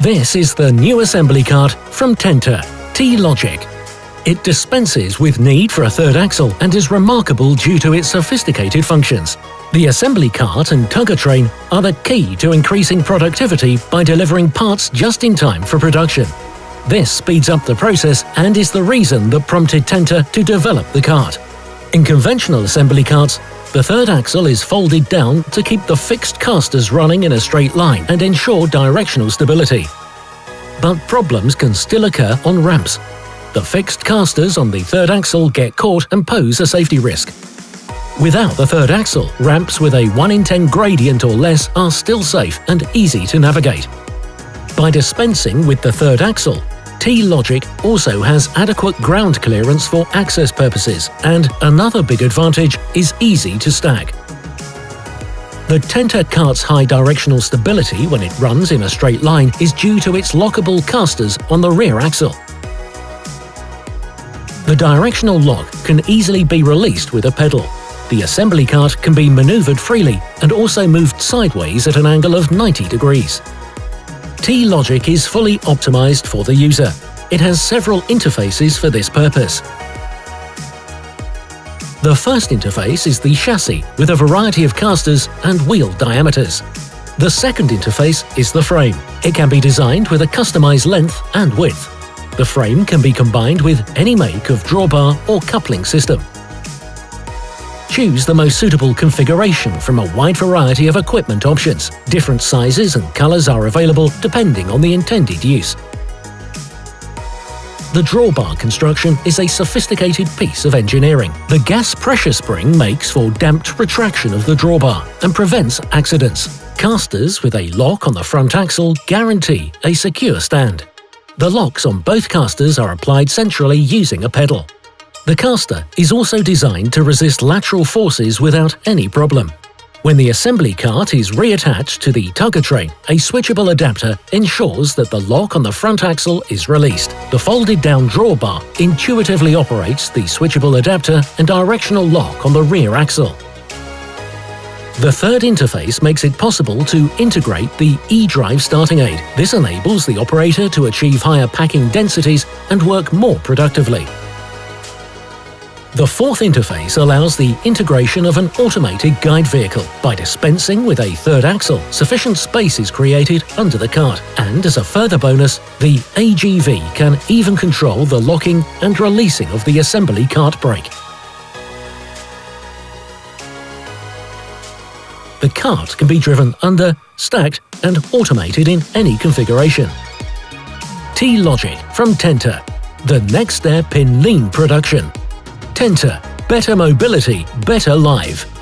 This is the new assembly cart from TENTE, T-Logic. It dispenses with need for a third axle and is remarkable due to its sophisticated functions. The assembly cart and Tugger train are the key to increasing productivity by delivering parts just in time for production. This speeds up the process and is the reason that prompted TENTE to develop the cart. In conventional assembly carts, the third axle is folded down to keep the fixed castors running in a straight line and ensure directional stability. But problems can still occur on ramps. The fixed castors on the third axle get caught and pose a safety risk. Without the third axle, ramps with a 1 in 10 gradient or less are still safe and easy to navigate. By dispensing with the third axle, T-Logic also has adequate ground clearance for access purposes, and another big advantage is easy to stack. The TENTE cart's high directional stability when it runs in a straight line is due to its lockable castors on the rear axle. The directional lock can easily be released with a pedal. The assembly cart can be maneuvered freely and also moved sideways at an angle of 90 degrees. T-Logic is fully optimized for the user. It has several interfaces for this purpose. The first interface is the chassis, with a variety of castors and wheel diameters. The second interface is the frame. It can be designed with a customized length and width. The frame can be combined with any make of drawbar or coupling system. Choose the most suitable configuration from a wide variety of equipment options. Different sizes and colors are available depending on the intended use. The drawbar construction is a sophisticated piece of engineering. The gas pressure spring makes for damped retraction of the drawbar and prevents accidents. Castors with a lock on the front axle guarantee a secure stand. The locks on both castors are applied centrally using a pedal. The castor is also designed to resist lateral forces without any problem. When the assembly cart is reattached to the Tugger train, a switchable adapter ensures that the lock on the front axle is released. The folded-down drawbar intuitively operates the switchable adapter and directional lock on the rear axle. The third interface makes it possible to integrate the eDrive starting aid. This enables the operator to achieve higher packing densities and work more productively. The fourth interface allows the integration of an automated guide vehicle. By dispensing with a third axle, sufficient space is created under the cart, and as a further bonus, the AGV can even control the locking and releasing of the assembly cart brake. The cart can be driven under, stacked and automated in any configuration. T-Logic from TENTE, the next step in lean production. TENTE, better mobility, better life.